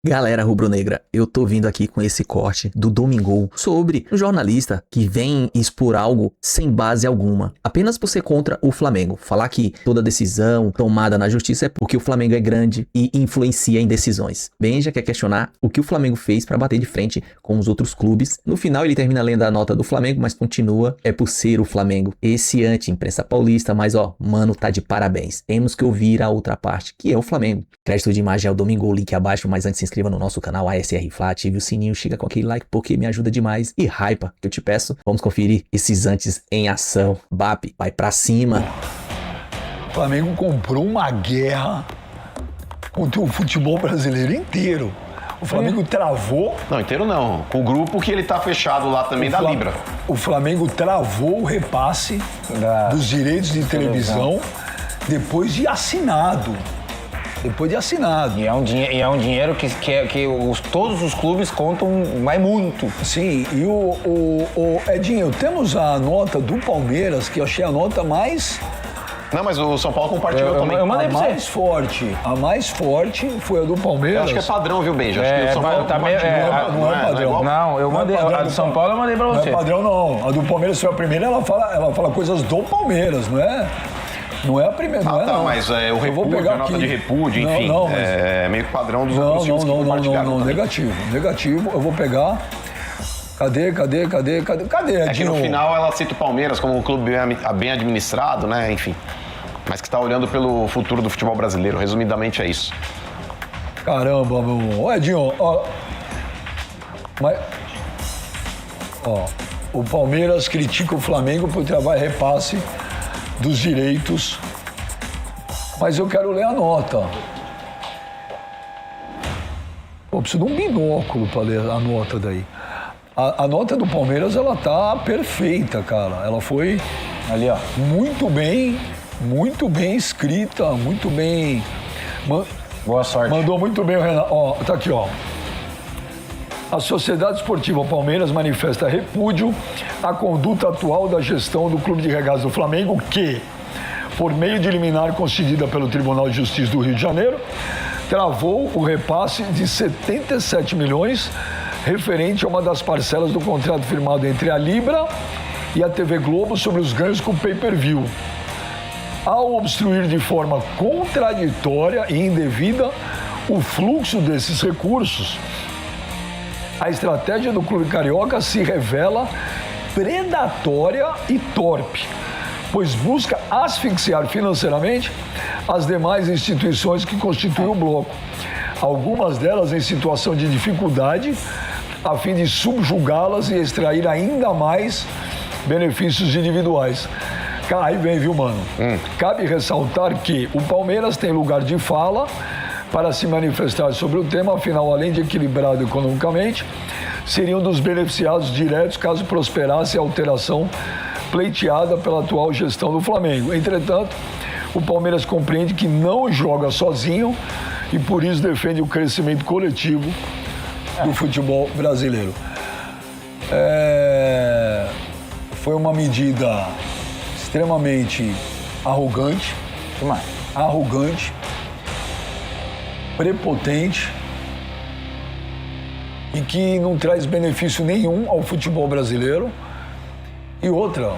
Galera rubro-negra, eu tô vindo aqui com esse corte do Domingol sobre um jornalista que vem expor algo sem base alguma, apenas por ser contra o Flamengo. Falar que toda decisão tomada na justiça é porque o Flamengo é grande e influencia em decisões. Benja quer questionar o que o Flamengo fez pra bater de frente com os outros clubes. No final ele termina lendo a nota do Flamengo, mas continua, é por ser o Flamengo. Esse anti-imprensa paulista, mas ó, mano, tá de parabéns. Temos que ouvir a outra parte, que é o Flamengo. Crédito de imagem é o Domingol, link abaixo, mas antes se inscreva no nosso canal ASR Fla, ative o sininho, chega com aquele like porque me ajuda demais. E hypa, que eu te peço, vamos conferir esses antes em ação. BAP, vai pra cima. O Flamengo comprou uma guerra contra o futebol brasileiro inteiro. O Flamengo travou... Não, inteiro não. Com o grupo que ele tá fechado lá também da Libra. O Flamengo travou o repasse dos direitos de televisão depois de assinado. E é um dinheiro que todos os clubes contam, mas muito. Sim, e o Edinho, temos a nota do Palmeiras, que eu achei a nota mais... Não, mas o São Paulo compartilhou também. A mais forte foi a do Palmeiras. Eu acho que é padrão, viu, Benja? Acho que o São Paulo não é padrão. Não, eu mandei. A do São Paulo eu mandei pra você. Não é padrão, não. A do Palmeiras foi a primeira, ela fala coisas do Palmeiras, não é? Não é a primeira, não é, não. Mas o repúdio, a nota de repúdio, enfim, é meio que padrão dos outros times que compartilharam. Não, negativo. Eu vou pegar... Cadê, É que no final ela cita o Palmeiras como um clube bem administrado, né, enfim. Mas que tá olhando pelo futuro do futebol brasileiro. Resumidamente é isso. Caramba, meu... Edinho, o Palmeiras critica o Flamengo por trabalho repasse dos direitos, mas eu quero ler a nota. Pô, preciso de um binóculo para ler a nota daí. A nota do Palmeiras, ela tá perfeita, cara. Ela foi ali, ó, muito bem escrita, muito bem... Boa sorte. Mandou muito bem o Renato. Ó, tá aqui, ó. A Sociedade Esportiva Palmeiras manifesta repúdio à conduta atual da gestão do Clube de Regatas do Flamengo, que, por meio de liminar concedida pelo Tribunal de Justiça do Rio de Janeiro, travou o repasse de 77 milhões referente a uma das parcelas do contrato firmado entre a Libra e a TV Globo sobre os ganhos com o pay-per-view. Ao obstruir de forma contraditória e indevida o fluxo desses recursos, a estratégia do Clube Carioca se revela predatória e torpe, pois busca asfixiar financeiramente as demais instituições que constituem o bloco, algumas delas em situação de dificuldade, a fim de subjugá-las e extrair ainda mais benefícios individuais. Aí vem, viu, mano? Cabe ressaltar que o Palmeiras tem lugar de fala para se manifestar sobre o tema, afinal, além de equilibrado economicamente, seriam dos beneficiados diretos caso prosperasse a alteração pleiteada pela atual gestão do Flamengo. Entretanto, o Palmeiras compreende que não joga sozinho e por isso defende o crescimento coletivo do futebol brasileiro. Foi uma medida extremamente arrogante, prepotente e que não traz benefício nenhum ao futebol brasileiro. E outra,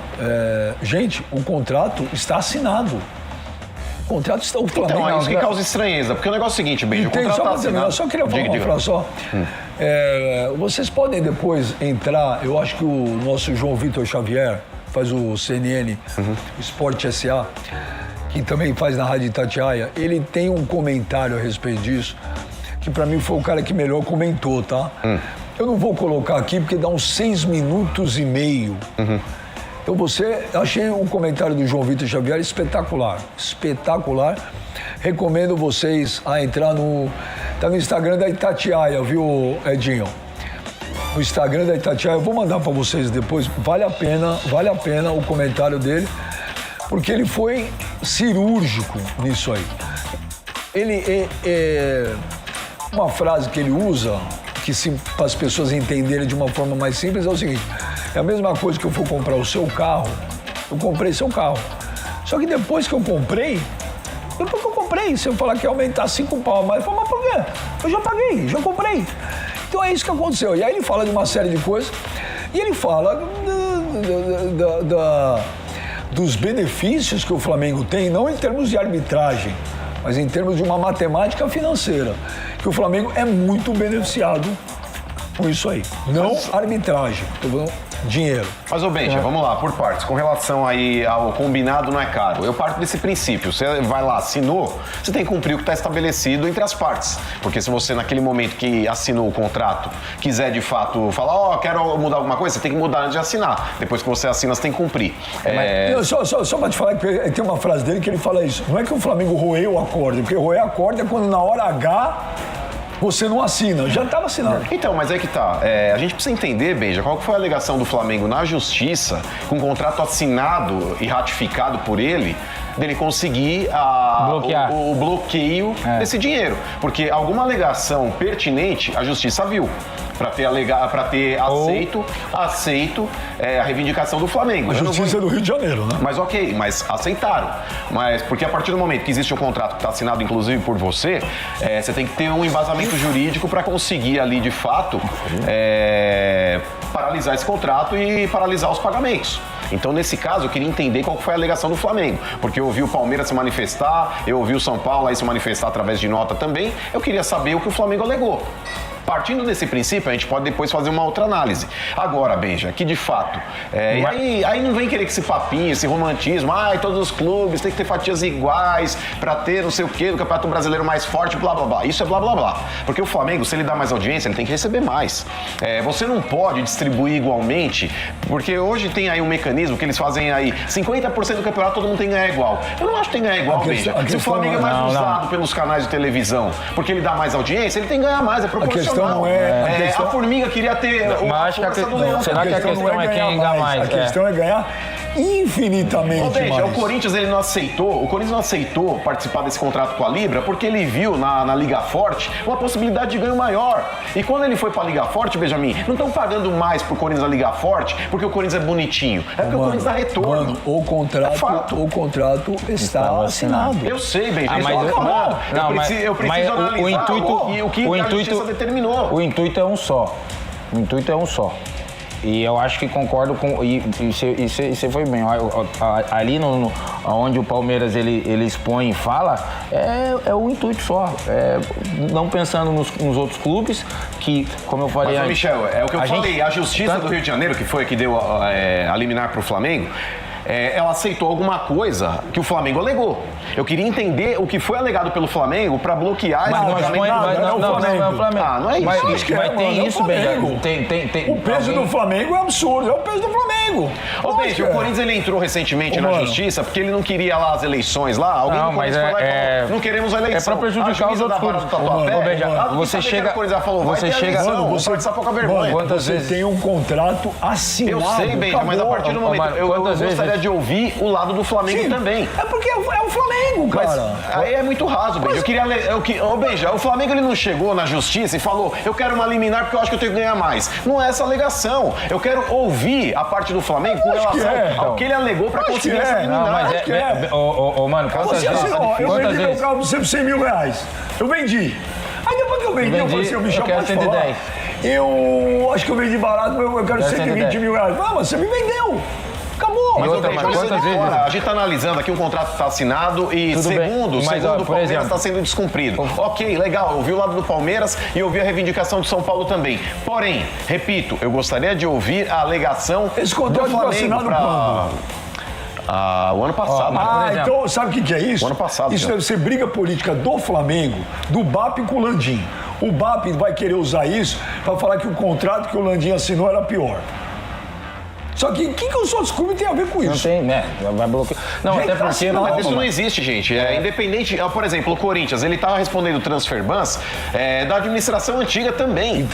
gente, o contrato está assinado. O contrato está... O Flamengo, então, é isso que causa estranheza, porque o negócio é o seguinte, Benja, o contrato está assinado... Eu só queria falar uma frase só. Vocês podem depois entrar, eu acho que o nosso João Vitor Xavier, faz o CNN, o Sport SA, que também faz na Rádio Itatiaia, ele tem um comentário a respeito disso, que pra mim foi o cara que melhor comentou, tá? Eu não vou colocar aqui porque dá uns 6 minutos e meio. Então achei um comentário do João Vitor Xavier espetacular. Recomendo vocês a entrar tá no Instagram da Itatiaia, viu, Edinho? No Instagram da Itatiaia, eu vou mandar pra vocês depois, vale a pena o comentário dele, porque ele foi cirúrgico nisso aí. Uma frase que ele usa, para as pessoas entenderem de uma forma mais simples, é o seguinte: é a mesma coisa que eu for comprar o seu carro, eu comprei seu carro. Só que depois que eu comprei, se eu falar que ia aumentar 5 pau, mas eu falo, mas por quê? Eu já paguei, já comprei. Então é isso que aconteceu. E aí ele fala de uma série de coisas e ele fala dos benefícios que o Flamengo tem, não em termos de arbitragem, mas em termos de uma matemática financeira, que o Flamengo é muito beneficiado com isso aí. Não arbitragem, tô falando dinheiro. Mas, ô Benja, vamos lá, por partes. Com relação aí ao combinado não é caro, eu parto desse princípio. Você vai lá, assinou, você tem que cumprir o que está estabelecido entre as partes. Porque se você, naquele momento que assinou o contrato, quiser de fato falar, quero mudar alguma coisa, você tem que mudar antes de assinar. Depois que você assina, você tem que cumprir. Só pra te falar, que tem uma frase dele que ele fala isso. Não é que o Flamengo roeu o acorde, porque roer acorde é quando na hora H você não assina, já estava assinado. Então, mas é que tá. A gente precisa entender, Benja, qual foi a alegação do Flamengo na justiça, com o contrato assinado e ratificado por ele, dele conseguir o bloqueio desse dinheiro. Porque alguma alegação pertinente a justiça viu. Para ter aceito a reivindicação do Flamengo. A justiça do Rio de Janeiro, né? Mas ok, mas aceitaram. Mas porque a partir do momento que existe um contrato que está assinado, inclusive por você, você tem que ter um embasamento jurídico para conseguir ali, de fato, paralisar esse contrato e paralisar os pagamentos. Então, nesse caso, eu queria entender qual foi a alegação do Flamengo. Porque eu ouvi o Palmeiras se manifestar, eu ouvi o São Paulo aí se manifestar através de nota também. Eu queria saber o que o Flamengo alegou. Partindo desse princípio, a gente pode depois fazer uma outra análise. Agora, Benja, que de fato, aí não vem querer que esse papinho, esse romantismo, todos os clubes têm que ter fatias iguais para ter não sei o quê, do Campeonato Brasileiro mais forte, blá, blá, blá. Isso é blá, blá, blá. Porque o Flamengo, se ele dá mais audiência, ele tem que receber mais. Você não pode distribuir igualmente, porque hoje tem aí um mecanismo que eles fazem aí, 50% do campeonato todo mundo tem que ganhar igual. Eu não acho que tem que ganhar igual, Benja. Se o Flamengo é mais usado pelos canais de televisão, porque ele dá mais audiência, ele tem que ganhar mais, é proporcional. A formiga queria ter será que a questão é quem ganha mais? A questão é ganhar infinitamente mais. O Corinthians não aceitou participar desse contrato com a Libra porque ele viu na Liga Forte uma possibilidade de ganho maior. E quando ele foi pra Liga Forte, Benjamin, não estão pagando mais pro Corinthians na Liga Forte porque o Corinthians é bonitinho. É porque o Corinthians dá retorno. Mano, o contrato está assinado. Eu sei, Benjamin. Eu preciso analisar o que a justiça determinou. O intuito é um só. E eu acho que concordo com... E você foi bem. Ali onde o Palmeiras ele expõe e fala, é o intuito só. Não pensando nos outros clubes, que, como eu falei... Mas, Michel, é o que eu falei. A Justiça do Rio de Janeiro, que foi a que deu a liminar pro Flamengo, ela aceitou alguma coisa que o Flamengo alegou. Eu queria entender o que foi alegado pelo Flamengo para bloquear esse pagamento. Não é o Flamengo. Não é isso. Mas tem isso, Benjamin. O peso do Flamengo é absurdo. É o peso do Flamengo. Ô, Benji, o Corinthians ele entrou recentemente na justiça porque ele não queria lá as eleições lá. Alguém do Corinthians foi lá e falou, não queremos a eleição. É pra prejudicar os outros clubes. Você chega... Você precisa pouca vergonha. Você tem um contrato assinado. Eu sei, Benji, mas a partir do momento... Eu gostaria de ouvir o lado do Flamengo também. É porque é o Flamengo, cara. Mas aí é muito raso, Benji. Benji, o Flamengo ele não chegou na justiça e falou, eu quero uma liminar porque eu acho que eu tenho que ganhar mais. Não é essa alegação. Eu quero ouvir a parte do Flamengo com relação ao que ele alegou pra conseguir essa liminar. Mano, quantas vezes... Eu vendi meu carro por 100 mil reais. Eu vendi. Aí depois que eu vendi, eu falei assim, o Michel pode falar. Eu acho que eu vendi barato, eu quero 120 mil reais. Não, mas você me vendeu. Acabou. Mas quantas vezes? A gente está analisando aqui, um contrato está assinado e segundo o Palmeiras está sendo descumprido. Ok, legal, eu ouvi o lado do Palmeiras e ouvi a reivindicação do São Paulo também. Porém, repito, eu gostaria de ouvir a alegação esse contrato do Flamengo assinado quando? O ano passado. Então sabe o que é isso? O ano passado. Isso deve ser briga política do Flamengo, do BAP com o Landim. O BAP vai querer usar isso para falar que o contrato que o Landim assinou era pior. Só que o que os outros clubes têm a ver com isso? Não tem, né? Vai bloquear. Não, gente, até porque... Mas isso não existe, gente. Independente... Por exemplo, o Corinthians, ele estava respondendo o transfer bans da administração antiga também.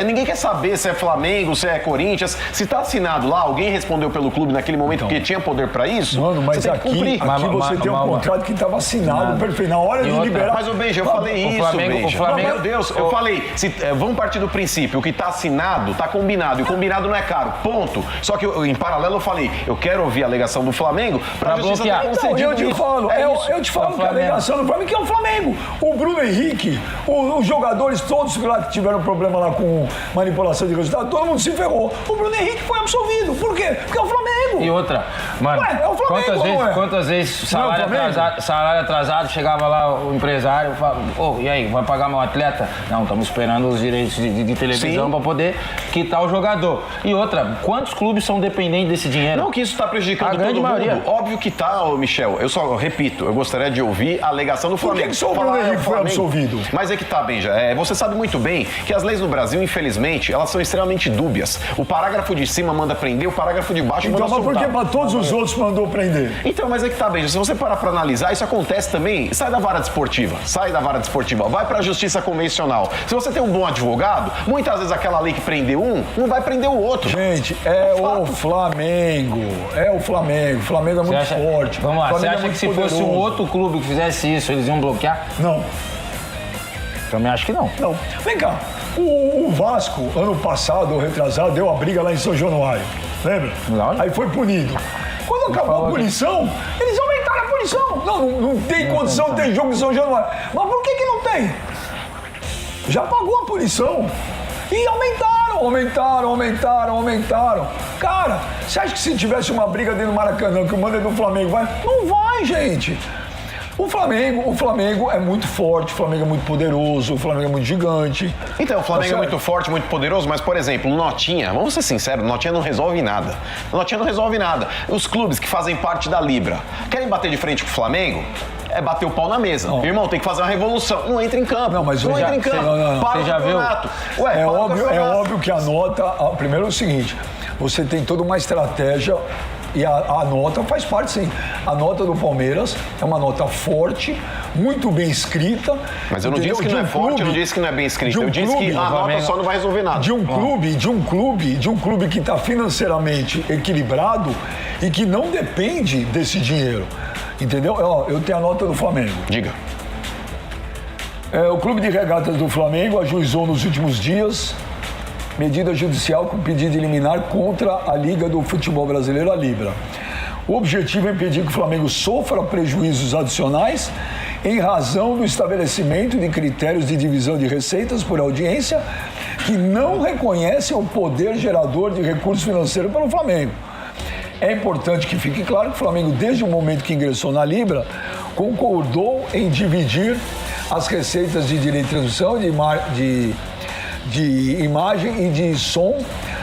Ninguém quer saber se é Flamengo, se é Corinthians. Se está assinado lá, alguém respondeu pelo clube naquele momento porque tinha poder para isso. Mano, mas você aqui você tem um contrato que estava assinado perfeito. Na hora de liberar... Mas, Benja, eu falei isso, Benja. Meu Deus, eu falei, vamos partir do princípio. O que está assinado, está combinado. E o combinado não é caro. ponto. Só que em paralelo eu falei, eu quero ouvir a alegação do Flamengo pra bloquear. Então, eu te falo, eu te falo que a alegação do Flamengo, que é o Flamengo. O Bruno Henrique, os jogadores todos lá que tiveram problema lá com manipulação de resultado, todo mundo se ferrou. O Bruno Henrique foi absolvido. Por quê? Porque é o Flamengo. E outra, mano, Ué, é o Flamengo, quantas vezes salário atrasado, chegava lá o empresário e falava, e aí, vai pagar meu atleta? Não, estamos esperando os direitos de televisão para poder quitar o jogador. E outra, quantos clubes são dependentes desse dinheiro? Não que isso está prejudicando todo mundo. Maioria. Óbvio que tá, Michel. Eu só repito, eu gostaria de ouvir a alegação do Flamengo. Por que só o Bruno Henrique foi absolvido? Mas é que tá, Benja. Você sabe muito bem que as leis no Brasil, infelizmente, elas são extremamente dúbias. O parágrafo de cima manda prender, o parágrafo de baixo manda soltar. Então, mas por que para todos os outros mandou prender? Então, mas é que tá, Benja. Se você parar pra analisar, isso acontece também. Sai da vara desportiva. Vai pra justiça convencional. Se você tem um bom advogado, muitas vezes aquela lei que prendeu um, não vai prender o outro. Gente, o Flamengo. O Flamengo é muito forte. Vamos lá, você acha que se fosse um outro clube que fizesse isso, eles iam bloquear? Não. Também acho que não. Não. Vem cá. O Vasco, ano passado, ou retrasado, deu a briga lá em São Januário. Lembra? Não. Aí foi punido. Quando acabou a punição, eles aumentaram a punição. Não tem condição de ter jogo em São Januário. Mas por que não tem? Já pagou a punição. E aumentaram. Cara, você acha que se tivesse uma briga dentro do Maracanã, que o mando é do Flamengo, vai? Não vai, gente. O Flamengo é muito forte, o Flamengo é muito poderoso, o Flamengo é muito gigante. Então, o Flamengo é muito forte, muito poderoso, mas, por exemplo, o Notinha, vamos ser sinceros, o Notinha não resolve nada. Os clubes que fazem parte da Libra querem bater de frente com o Flamengo? É bater o pau na mesa. Não. Irmão, tem que fazer uma revolução. Não entra em campo. Não entra em campo. Para o campeonato. É óbvio que a nota... Primeiro é o seguinte, você tem toda uma estratégia e a nota faz parte, sim. A nota do Palmeiras é uma nota forte, muito bem escrita. Mas eu não disse que não é forte, eu não disse que não é bem escrita. Eu disse que a nota só não vai resolver nada. De um clube que está financeiramente equilibrado e que não depende desse dinheiro. Entendeu? Eu tenho a nota do Flamengo. Diga. O Clube de Regatas do Flamengo ajuizou nos últimos dias medida judicial com pedido de liminar contra a Liga do Futebol Brasileiro, a Libra. O objetivo é impedir que o Flamengo sofra prejuízos adicionais em razão do estabelecimento de critérios de divisão de receitas por audiência que não reconhecem o poder gerador de recursos financeiros para o Flamengo. É importante que fique claro que o Flamengo, desde o momento que ingressou na Libra, concordou em dividir as receitas de direito de transmissão, de imagem e de som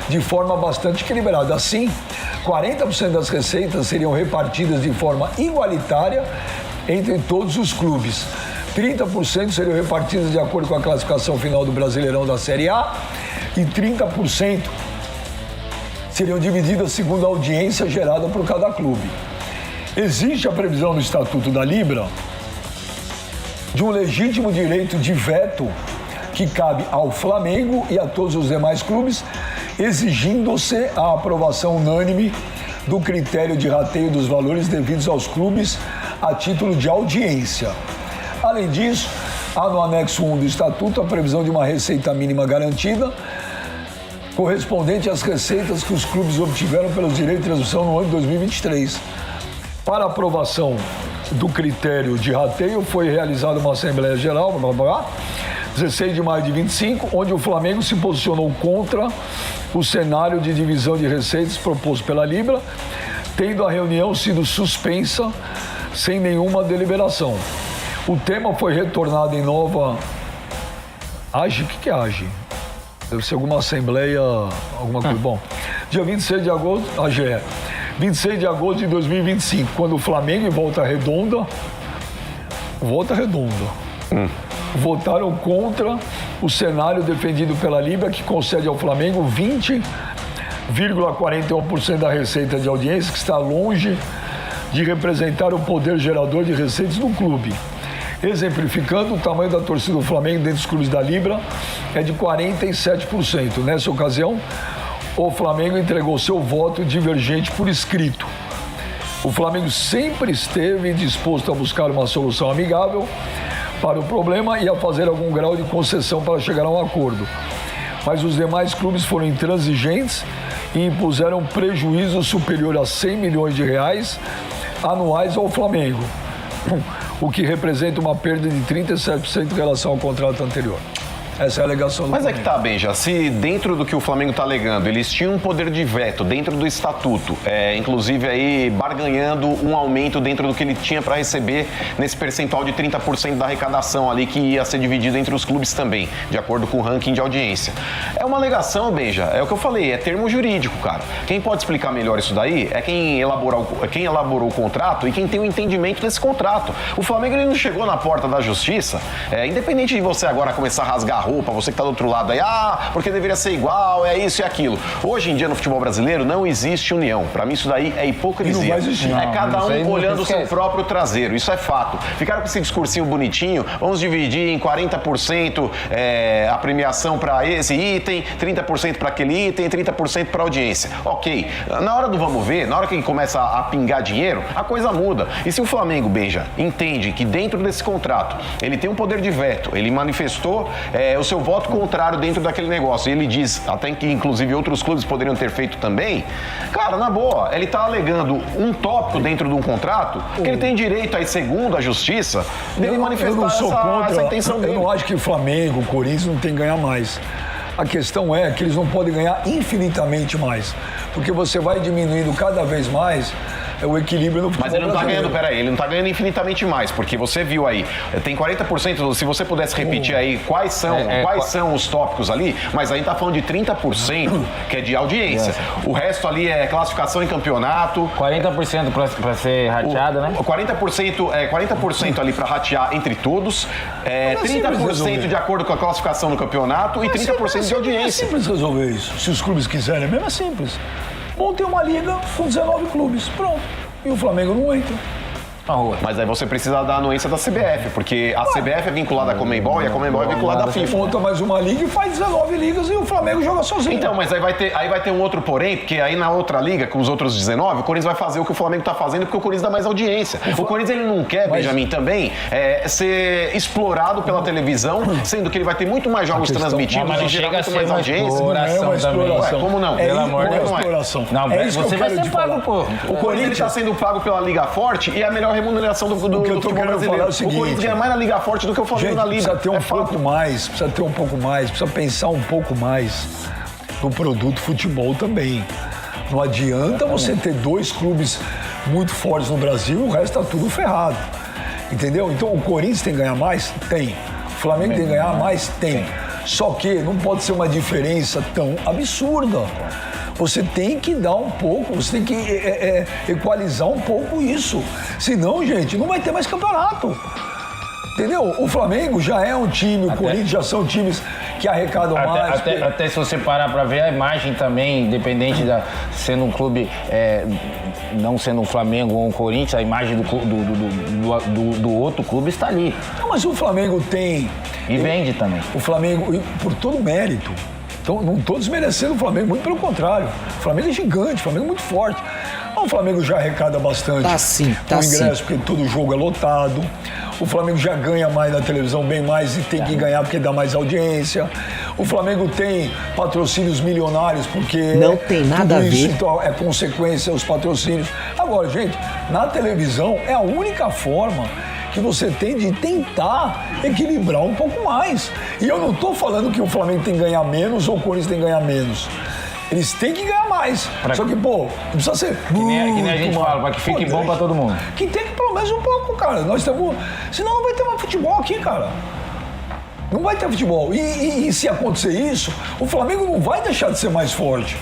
de forma bastante equilibrada. Assim, 40% das receitas seriam repartidas de forma igualitária entre todos os clubes. 30% seriam repartidas de acordo com a classificação final do Brasileirão da Série A e 30% seriam divididas segundo a audiência gerada por cada clube. Existe a previsão no Estatuto da Libra de um legítimo direito de veto que cabe ao Flamengo e a todos os demais clubes, exigindo-se a aprovação unânime do critério de rateio dos valores devidos aos clubes a título de audiência. Além disso, há no anexo 1 do Estatuto a previsão de uma receita mínima garantida correspondente às receitas que os clubes obtiveram pelos direitos de transmissão no ano de 2023. Para aprovação do critério de rateio, foi realizada uma Assembleia Geral, 16 de maio de 25, onde o Flamengo se posicionou contra o cenário de divisão de receitas proposto pela Libra, tendo a reunião sido suspensa sem nenhuma deliberação. O tema foi retornado em nova... AGE? O que é AGE? Deve ser alguma assembleia, alguma coisa. Bom, dia 26 de agosto, AGE. 26 de agosto de 2025, quando o Flamengo e Volta Redonda votaram contra o cenário defendido pela Libra, que concede ao Flamengo 20,41% da receita de audiência, que está longe de representar o poder gerador de receitas do clube. Exemplificando, o tamanho da torcida do Flamengo dentro dos clubes da Libra é de 47%. Nessa ocasião, o Flamengo entregou seu voto divergente por escrito. O Flamengo sempre esteve disposto a buscar uma solução amigável para o problema e a fazer algum grau de concessão para chegar a um acordo. mas os demais clubes foram intransigentes e impuseram prejuízo superior a 100 milhões de reais anuais ao Flamengo, o que representa uma perda de 37% em relação ao contrato anterior. Essa é a alegação do Mas Flamengo. é que tá, Benja, se dentro do que o Flamengo está alegando, eles tinham um poder de veto dentro do estatuto, inclusive aí barganhando um aumento dentro do que ele tinha para receber nesse percentual de 30% da arrecadação ali que ia ser dividido entre os clubes também, de acordo com o ranking de audiência. É uma alegação, Benja, é o que eu falei, é termo jurídico, cara. Quem pode explicar melhor isso daí é quem elaborou o contrato e quem tem o entendimento desse contrato. O Flamengo ele não chegou na porta da justiça, independente de você agora começar a rasgar roupa, você que tá do outro lado aí, porque deveria ser igual, é isso e aquilo. Hoje em dia no futebol brasileiro não existe união. Pra mim isso daí é hipocrisia. E não vai existir. É cada um olhando o seu esquece. próprio traseiro, isso é fato. Ficaram com esse discursinho bonitinho, vamos dividir em 40% a premiação pra esse item, 30% pra aquele item, 30% pra audiência. Ok, na hora do vamos ver, na hora que começa a pingar dinheiro, a coisa muda. E se o Flamengo, Benja, entende que dentro desse contrato ele tem um poder de veto, ele manifestou o seu voto contrário dentro daquele negócio. E ele diz, até que inclusive outros clubes poderiam ter feito também. Cara, na boa, ele tá alegando um tópico dentro de um contrato que ele tem direito aí, segundo a justiça, dele manifestar essa intenção dele. Eu não acho que o Flamengo, o Corinthians não tem que ganhar mais. A questão é que eles não podem ganhar infinitamente mais. Porque você vai diminuindo cada vez mais o equilíbrio no futebol Mas ele não tá brasileiro. ganhando, peraí, ele não tá ganhando infinitamente mais, porque você viu aí, tem 40%, se você pudesse repetir aí quais são os tópicos ali, mas aí tá falando de 30%, que é de audiência. O resto ali é classificação em campeonato. 40% pra ser rateado, né? 40% ali pra ratear entre todos, 30% de acordo com a classificação no campeonato e 30% de É audiência. simples resolver isso. Se os clubes quiserem, mesmo é simples. Montem uma liga com 19 clubes. Pronto. E o Flamengo não entra. Na rua. Mas aí você precisa da anuência da CBF, porque a CBF é vinculada à Conmebol e a Conmebol é vinculada à FIFA. Monta mais uma liga e faz 19 ligas e o Flamengo joga sozinho. Então, mas aí vai ter um outro porém, porque aí na outra liga, com os outros 19, o Corinthians vai fazer o que o Flamengo tá fazendo, porque o Corinthians dá mais audiência. O Corinthians, ele não quer, Benjamin, também, ser explorado pela televisão, sendo que ele vai ter muito mais jogos transmitidos mas e não gerar chega a muito ser mais uma audiência. exploração Não é uma também. exploração. Ué, como não? É Pelo amor de Deus, não é. exploração. Não, É isso que você eu vai quero ser te pago, falar. pô. O Corinthians está sendo pago pela Liga Forte e é a melhor remuneração do que eu tô futebol querendo brasileiro. falar é o seguinte, Corinthians ganha mais na Liga Forte do que o Flamengo Gente, na Liga. precisa ter um fato. pouco mais, precisa pensar um pouco mais no produto futebol também. Não adianta você ter dois clubes muito fortes no Brasil, o resto tá tudo ferrado. Entendeu? Então o Corinthians tem que ganhar mais? Tem. O Flamengo tem que ganhar mais? Tem. Só que não pode ser uma diferença tão absurda. Você tem que dar um pouco, você tem que equalizar um pouco isso. Senão, gente, não vai ter mais campeonato. Entendeu? O Flamengo já é um time, o Corinthians já são times que arrecadam mais. Até se você parar pra ver a imagem também, independente sendo um clube, não sendo um Flamengo ou um Corinthians, a imagem do outro clube está ali. Não, mas o Flamengo tem... E vende também. O Flamengo, por todo mérito, então, não estou desmerecendo o Flamengo, muito pelo contrário. O Flamengo é gigante, o Flamengo é muito forte. O Flamengo já arrecada bastante Tá sim, tá o ingresso, sim. porque todo jogo é lotado. O Flamengo já ganha mais na televisão, bem mais, e tem que ganhar porque dá mais audiência. O Flamengo tem patrocínios milionários, porque... Não tem nada tudo a isso, ver. então, é consequência, os patrocínios. Agora, gente, na televisão é a única forma que você tem de tentar equilibrar um pouco mais. E eu não estou falando que o Flamengo tem que ganhar menos ou o Corinthians tem que ganhar menos. Eles têm que ganhar mais. Só que, pô, não precisa ser Que nem a gente fala, para que fique bom pra todo mundo. Que tem que pelo menos um pouco, cara. Nós temos... Senão não vai ter mais futebol aqui, cara. Não vai ter futebol. E se acontecer isso, o Flamengo não vai deixar de ser mais forte.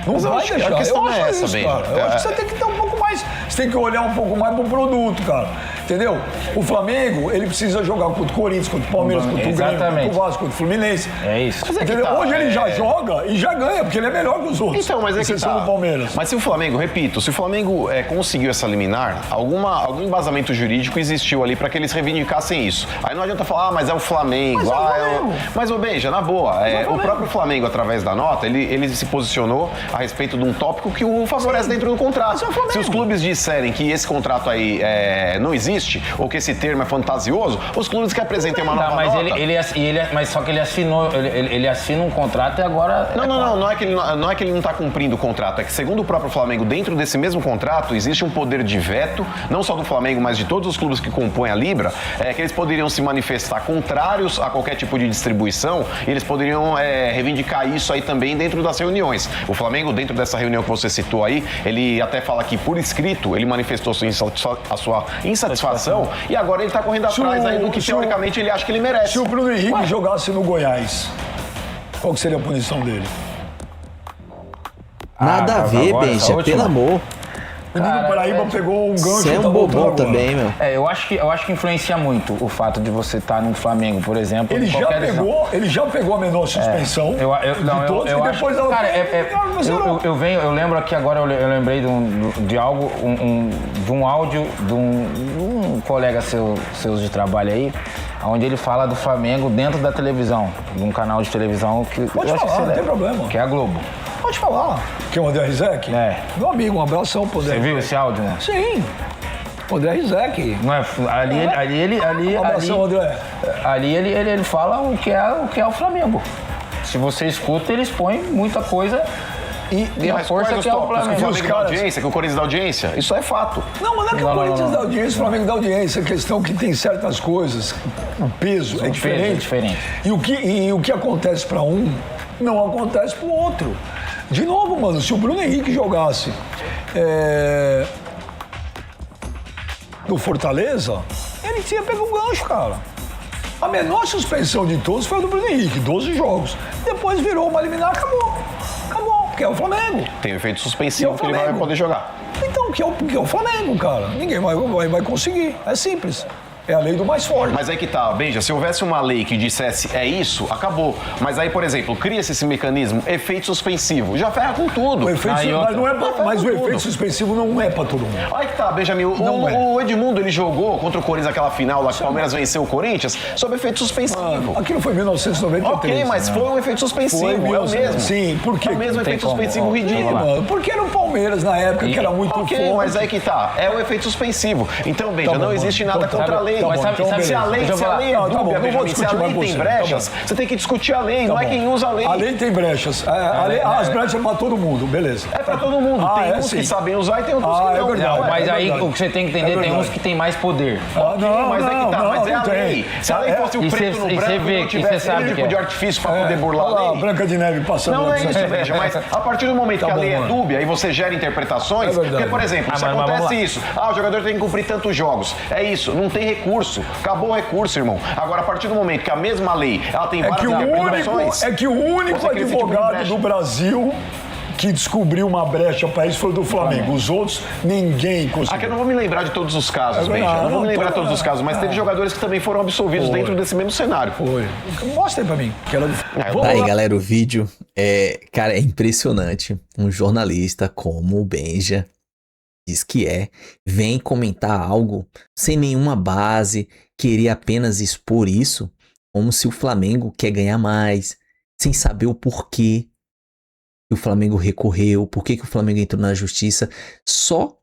Não Mas eu vai acho que deixar. a questão Eu acho é essa, isso, bem. cara. Eu acho que você tem que ter um pouco mais. Você tem que olhar um pouco mais pro produto, cara. Entendeu? O Flamengo, ele precisa jogar contra o Corinthians, contra o Palmeiras, contra o Grêmio, contra o Vasco, contra o Fluminense. É isso. Mas é que Entendeu? tá, Hoje ele já joga e já ganha, porque ele é melhor que os outros. Então, mas é que exceção tá. do Palmeiras. Mas se o Flamengo, repito, se o Flamengo conseguiu essa liminar, algum embasamento jurídico existiu ali para que eles reivindicassem isso. Aí não adianta falar, mas é o Flamengo. Mas é o Flamengo. Mas, ô Benja, na boa, o próprio Flamengo, através da nota, ele se posicionou a respeito de um tópico que o favorece dentro do contrato. Mas é o Flamengo. Se os clubes disserem que esse contrato aí não existe, existe ou que esse termo é fantasioso, os clubes que apresentem uma nova mas nota... mas só que ele assinou, ele assina um contrato e agora... Não é que ele não está cumprindo o contrato, é que segundo o próprio Flamengo, dentro desse mesmo contrato, existe um poder de veto, não só do Flamengo, mas de todos os clubes que compõem a Libra, que eles poderiam se manifestar contrários a qualquer tipo de distribuição e eles poderiam reivindicar isso aí também dentro das reuniões. O Flamengo, dentro dessa reunião que você citou aí, ele até fala que por escrito ele manifestou a sua insatisfação e agora ele está correndo atrás aí do que teoricamente ele acha que ele merece. Se o Bruno Henrique jogasse no Goiás, qual que seria a punição dele? Nada a ver, Benja, pelo amor. O Nino Paraíba pegou um gancho. Você é um bobão também, meu. Eu acho que influencia muito o fato de você estar no Flamengo, por exemplo. Ele já pegou a menor suspensão. Eu lembro aqui agora, eu lembrei de algo, de um áudio de um colega seus de trabalho aí, onde ele fala do Flamengo dentro da televisão, de um canal de televisão que... Pode falar, não tem problema. Que é a Globo. Pode falar. Que é o André Rizek? Meu amigo, um abração pro André. Você viu esse áudio, né? Sim. O André Rizek. Não é, ali, um abração, André. Ali ele fala o que é o Flamengo. Se você escuta, ele expõe muita coisa e a força que é o Flamengo. Que o Flamengo dá audiência, que o Corinthians dá audiência. Isso é fato. Não, mas não é que o Corinthians dá audiência, o Flamengo dá audiência. A questão é que tem certas coisas, o peso é diferente. E o que acontece para um, não acontece para o outro. De novo, mano, se o Bruno Henrique jogasse no Fortaleza, ele tinha pego um gancho, cara. A menor suspensão de todos foi a do Bruno Henrique, 12 jogos. Depois virou uma liminar, acabou. Acabou, porque é o Flamengo. Tem um efeito suspensivo que ele vai poder jogar. Então, que é o Flamengo, cara. Ninguém vai conseguir. É simples. É a lei do mais forte. Mas aí que tá, Benja, se houvesse uma lei que dissesse isso, acabou. Mas aí, por exemplo, cria-se esse mecanismo, efeito suspensivo, já ferra com tudo. Mas o efeito suspensivo não é pra todo mundo. Aí que tá, Benjamin, o Edmundo, ele jogou contra o Corinthians aquela final lá que o Palmeiras venceu o Corinthians, sob efeito suspensivo. Aquilo foi em 1993. Ok, mas foi um efeito suspensivo, é o mesmo. Sim, por quê? É o mesmo efeito suspensivo ridículo. Porque era o Palmeiras na época, que era muito forte. Ok, mas aí que tá, é o efeito suspensivo. Então, Benja, não existe nada contra a lei. Mas sabe, se a lei tem brechas, você tem que discutir a lei, não é quem usa a lei. A lei tem brechas. As brechas é pra todo mundo, beleza. É pra todo mundo. Tem uns que sabem usar e tem outros que não. Verdade, mas aí o que você tem que entender, tem uns que tem mais poder. Mas é que tá, mas é a lei. Se a lei fosse o preto no branco, não tivesse esse tipo de artifício pra poder burlar a lei. Branca de Neve passando. Não é isso, Benja, mas a partir do momento que a lei é dúbia e você gera interpretações, porque, por exemplo, se acontece isso, o jogador tem que cumprir tantos jogos, é isso, não tem recurso, acabou o recurso, irmão. Agora, a partir do momento que a mesma lei, ela tem várias interpretações... É que o único advogado do Brasil que descobriu uma brecha para isso foi o do Flamengo. Os outros, ninguém conseguiu. Aqui eu não vou me lembrar de todos os casos, Benja. Eu não vou me lembrar de todos os casos, mas teve jogadores que também foram absolvidos dentro desse mesmo cenário. Foi. Mostra aí pra mim. Aí, galera, o vídeo cara, é impressionante. Um jornalista como o Benja diz que vem comentar algo sem nenhuma base, querer apenas expor isso, como se o Flamengo quer ganhar mais, sem saber o porquê que o Flamengo recorreu, por que o Flamengo entrou na justiça, só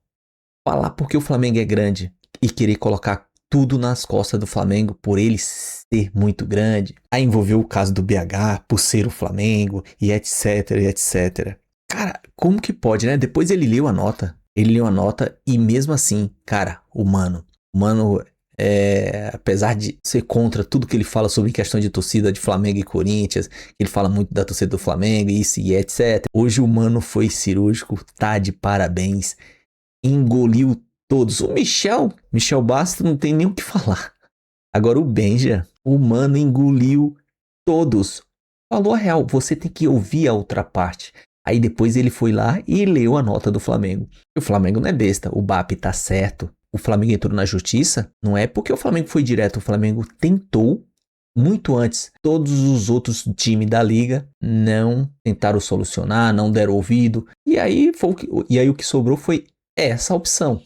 falar porque o Flamengo é grande e querer colocar tudo nas costas do Flamengo por ele ser muito grande. Aí envolveu o caso do BH por ser o Flamengo e etc, etc. Cara, como que pode, né? Depois ele leu a nota. E mesmo assim, cara, o Mano, apesar de ser contra tudo que ele fala sobre questão de torcida de Flamengo e Corinthians, ele fala muito da torcida do Flamengo, isso e etc. Hoje o Mano foi cirúrgico, tá de parabéns, engoliu todos. O Michel Bastos não tem nem o que falar. Agora o Benja, o Mano engoliu todos. Falou a real, você tem que ouvir a outra parte. Aí depois ele foi lá e leu a nota do Flamengo. O Flamengo não é besta, o BAP tá certo. O Flamengo entrou na justiça, não é porque o Flamengo foi direto, o Flamengo tentou muito antes. Todos os outros times da liga não tentaram solucionar, não deram ouvido. E aí o que sobrou foi essa opção.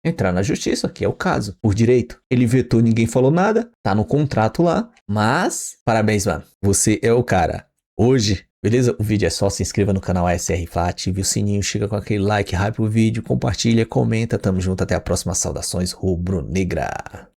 Entrar na justiça, que é o caso, por direito. Ele vetou, ninguém falou nada, tá no contrato lá. Mas, parabéns, mano. Você é o cara. Hoje, Beleza? O vídeo é só, se inscreva no canal ASR Fla, ative o sininho, chega com aquele like, hype o vídeo, compartilha, comenta, tamo junto, até a próxima, saudações rubro-negra.